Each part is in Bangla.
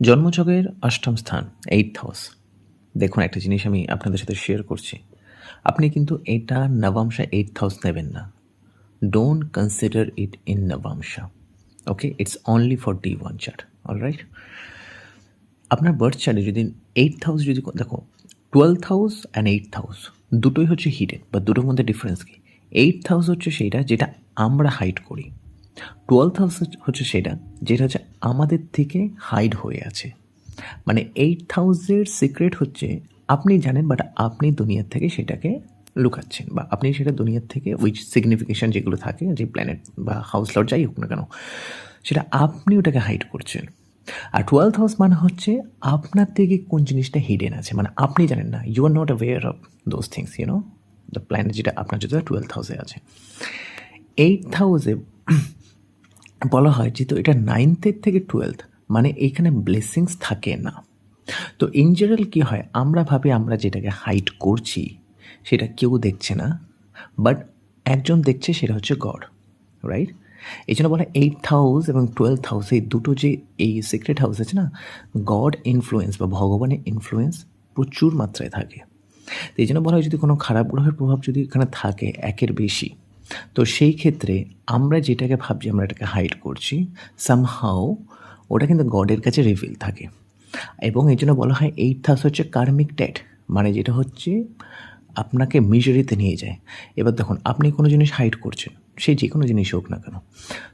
জন্মছকের অষ্টম স্থান, 8th হাউস। দেখুন, একটা জিনিস আমি আপনাদের সাথে শেয়ার করছি। আপনি কিন্তু এটা নবাংশা 8th হাউস নেবেন না। ডোন্ট কনসিডার ইট ইন নবাংশা। Okay, it's only for D1 chart. Alright, আপনার বার্থ চার্টে যদি 8th হাউস যদি দেখো, 12th house and 8th house দুটোই হচ্ছে হিডেন, বা দুটোর মধ্যে ডিফারেন্স কি? 8th হাউস হচ্ছে সেইটা যেটা আমরা হাইড করি, 12th হাউস হচ্ছে সেটা যেটা হচ্ছে আমাদের থেকে হাইড হয়ে আছে। মানে 8th হাউসের সিক্রেট হচ্ছে আপনি জানেন, বাট আপনি দুনিয়ার থেকে সেটাকে লুকাচ্ছেন, বা আপনি সেটা দুনিয়ার থেকে ওই সিগনিফিকেশান যেগুলো থাকে, যে প্ল্যানেট বা হাউস লর্ড যাই হোক না কেন, সেটা আপনি ওটাকে হাইড করছেন। আর 12th হাউস মানে হচ্ছে আপনার থেকে কোন জিনিসটা হিডেন আছে, মানে আপনি জানেন না, you are not aware of those things, the planet যেটা আপনার যেটা 12th হাউসে আছে। 8th হাউসে বলা হয় যেহেতু এটা 9th থেকে 12th, মানে এইখানে ব্লেসিংস থাকে না। তো ইন জেনারেল কী হয়, আমরা ভাবি আমরা যেটাকে হাইড করছি সেটা কেউ দেখছে না, বাট একজন দেখছে, সেটা হচ্ছে গড, রাইট? এই জন্য বলা 8th হাউস এবং 12th হাউস, এই দুটো যে এই সিক্রেট হাউস আছে না, গড ইনফ্লুয়েন্স বা ভগবানের ইনফ্লুয়েন্স প্রচুর মাত্রায় থাকে। তো এই জন্য বলা হয় যদি কোনো খারাপ গ্রহের প্রভাব যদি এখানে থাকে একের বেশি, তো সেই ক্ষেত্রে আমরা যেটাকে ভাবছি আমরা এটাকে হাইড করছি, সামহাও ওটা কিন্তু গডের কাছে রিভিল থাকে। এবং এই জন্য বলা হয় 8th হাউস হচ্ছে কার্মিক ডেট, মানে যেটা হচ্ছে আপনাকে মিজরিতে নিয়ে যায়। এবার দেখুন, আপনি কোনো জিনিস হাইড করছেন, সে যে কোনো জিনিস হোক না কেন,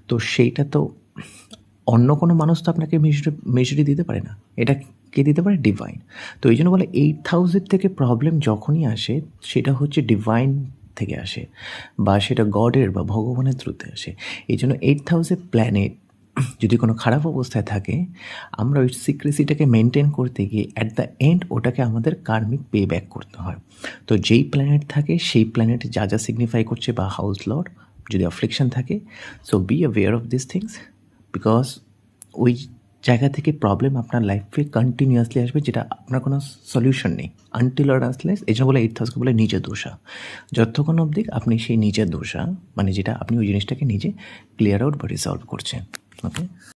তো সেইটা তো অন্য কোনো মানুষ তো আপনাকে মেজরি দিতে পারে না, এটা কে দিতে পারে? ডিভাইন। তো এই জন্য বলে 8th হাউসের থেকে প্রবলেম যখনই আসে সেটা হচ্ছে ডিভাইন থেকে আসে, বা সেটা গডের বা ভগবানের থ্রুতে আসে। এই জন্য 8th হাউসের প্ল্যানেট যদি কোনো খারাপ অবস্থায় থাকে, আমরা ওই সিক্রেসিটাকে মেনটেন করতে গিয়ে অ্যাট দ্য এন্ড ওটাকে আমাদের কার্মিক পে ব্যাক করতে হয়। তো যেই প্ল্যানেট থাকে সেই প্ল্যানেট যা যা সিগনিফাই করছে, বা হাউস লর্ড যদি অ্যাফ্লিকশন থাকে, so be aware of this things, because ওই জায়গা থেকে প্রবলেম আপনার লাইফে কন্টিনিউয়াসলি আসবে, যেটা আপনার কোনো সলিউশন নেই আনটিল অর আনলেস। এই জন্য বলে 8th হাউসকে বলে নিজের দোষা। যতক্ষণ অবধি আপনি সেই নিজের দোষা, মানে যেটা আপনি ওই জিনিসটাকে নিজে ক্লিয়ার আউট বা রিসলভ করছেন। ওকে।